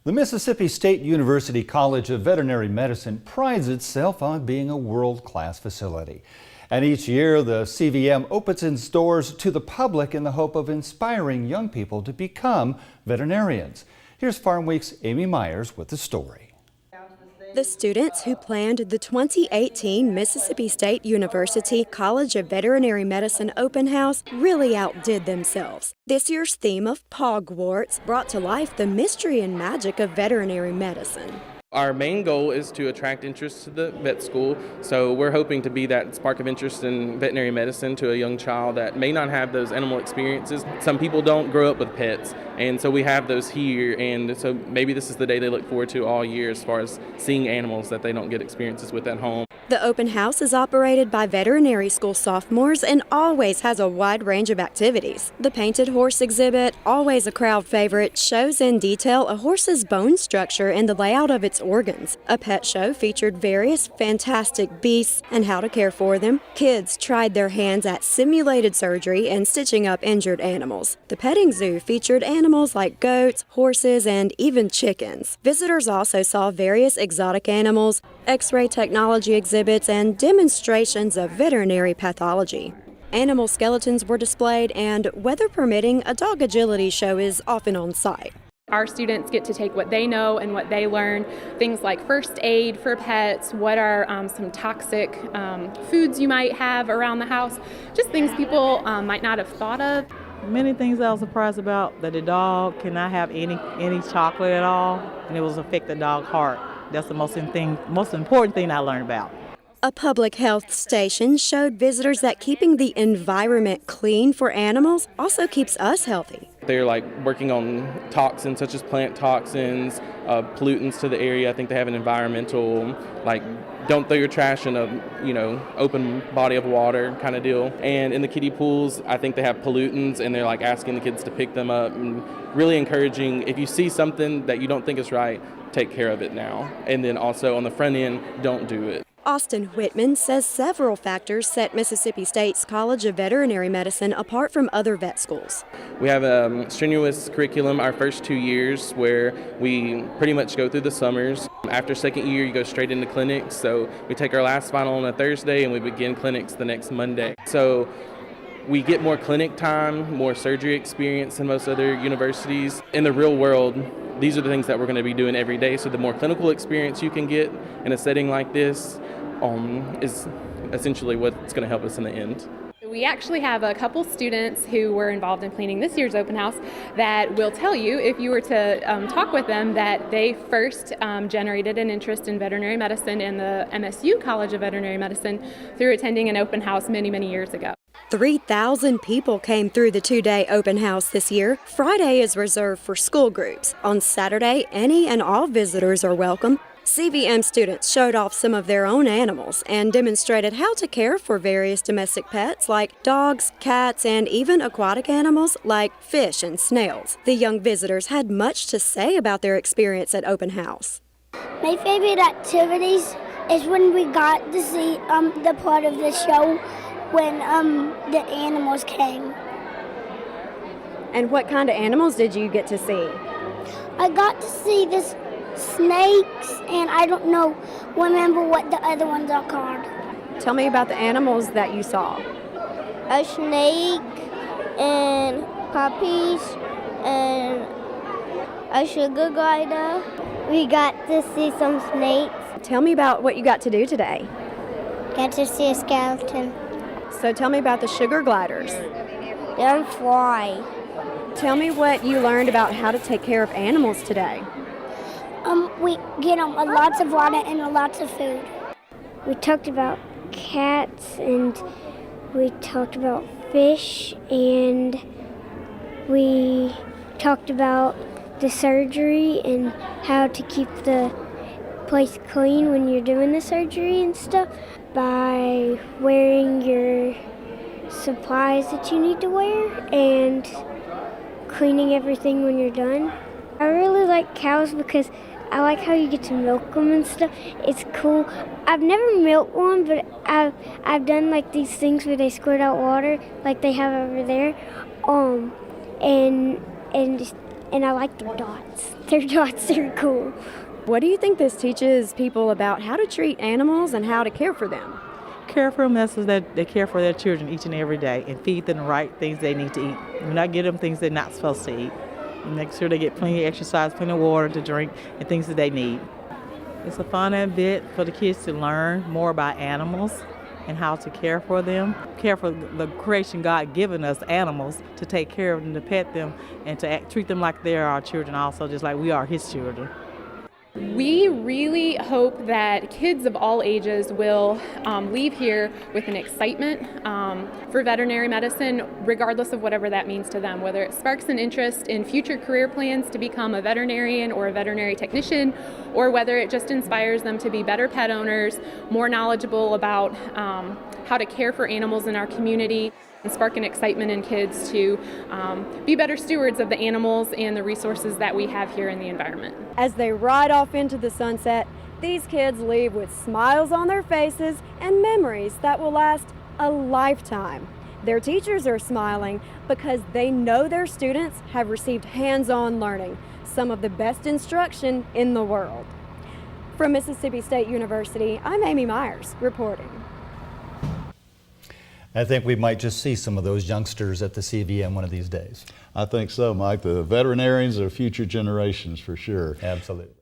The Mississippi State University College of Veterinary Medicine prides itself on being a world-class facility. And each year, the CVM opens its doors to the public in the hope of inspiring young people to become veterinarians. Here's Farmweek's Amy Myers with the story. The students who planned the 2018 Mississippi State University College of Veterinary Medicine open house really outdid themselves. This year's theme of Pogwarts brought to life the mystery and magic of veterinary medicine. Our main goal is to attract interest to the vet school, so we're hoping to be that spark of interest in veterinary medicine to a young child that may not have those animal experiences. Some people don't grow up with pets, and so we have those here, and so maybe this is the day they look forward to all year as far as seeing animals that they don't get experiences with at home. The open house is operated by veterinary school sophomores and always has a wide range of activities. The painted horse exhibit, always a crowd favorite, shows in detail a horse's bone structure and the layout of its organs. A pet show featured various fantastic beasts and how to care for them. Kids tried their hands at simulated surgery and stitching up injured animals. The petting zoo featured animals like goats, horses, and even chickens. Visitors also saw various exotic animals, X-ray technology exhibits, and demonstrations of veterinary pathology. Animal skeletons were displayed, and weather permitting, a dog agility show is often on site. Our students get to take what they know and what they learn, things like first aid for pets, what are some toxic foods you might have around the house, just things people might not have thought of. Many things I was surprised about, that the dog cannot have any chocolate at all, and it will affect the dog's heart. That's the most important thing I learned about. A public health station showed visitors that keeping the environment clean for animals also keeps us healthy. They're working on toxins such as plant toxins, pollutants to the area. I think they have an environmental, don't throw your trash in a, open body of water kind of deal. And in the kiddie pools, I think they have pollutants, and they're asking the kids to pick them up and really encouraging, if you see something that you don't think is right, take care of it now. And then also on the front end, don't do it. Austin Whitman says several factors set Mississippi State's College of Veterinary Medicine apart from other vet schools. We have a strenuous curriculum our first 2 years where we pretty much go through the summers. After second year, you go straight into clinics. So we take our last final on a Thursday and we begin clinics the next Monday. So we get more clinic time, more surgery experience than most other universities. In the real world, these are the things that we're going to be doing every day. So the more clinical experience you can get in a setting like this is essentially what's going to help us in the end. We actually have a couple students who were involved in planning this year's open house that will tell you, if you were to talk with them, that they first generated an interest in veterinary medicine in the MSU College of Veterinary Medicine through attending an open house many, many years ago. 3,000 people came through the two-day open house this year. Friday is reserved for school groups. On Saturday, any and all visitors are welcome. CVM students showed off some of their own animals and demonstrated how to care for various domestic pets like dogs, cats, and even aquatic animals like fish and snails. The young visitors had much to say about their experience at open house. My favorite activities is when we got to see the part of the show when the animals came. And what kind of animals did you get to see? I got to see this snakes, and I don't remember what the other ones are called. Tell me about the animals that you saw. A snake and puppies and a sugar glider. We got to see some snakes. Tell me about what you got to do today. Got to see a skeleton. So tell me about the sugar gliders. They're fly. Tell me what you learned about how to take care of animals today. We get lots of water and lots of food. We talked about cats, and we talked about fish, and we talked about the surgery and how to keep the place clean when you're doing the surgery and stuff by wearing your supplies that you need to wear and cleaning everything when you're done. I really like cows because I like how you get to milk them and stuff. It's cool. I've never milked one, but I've done these things where they squirt out water like they have over there. And and I like their dots. Their dots are cool. What do you think this teaches people about how to treat animals and how to care for them? Care for them is that they care for their children each and every day and feed them the right things they need to eat. Do not give them things they're not supposed to eat. And make sure they get plenty of exercise, plenty of water to drink, and things that they need. It's a fun bit for the kids to learn more about animals and how to care for them. Care for the creation God given us, animals, to take care of them, to pet them, and to treat them like they're our children also, just like we are His children. We really hope that kids of all ages will leave here with an excitement for veterinary medicine, regardless of whatever that means to them, whether it sparks an interest in future career plans to become a veterinarian or a veterinary technician, or whether it just inspires them to be better pet owners, more knowledgeable about how to care for animals in our community, and spark an excitement in kids to be better stewards of the animals and the resources that we have here in the environment. As they ride off into the sunset, these kids leave with smiles on their faces and memories that will last a lifetime. Their teachers are smiling because they know their students have received hands-on learning, some of the best instruction in the world. From Mississippi State University, I'm Amy Myers reporting. I think we might just see some of those youngsters at the CVM one of these days. I think so, Mike. The veterinarians are future generations for sure. Absolutely.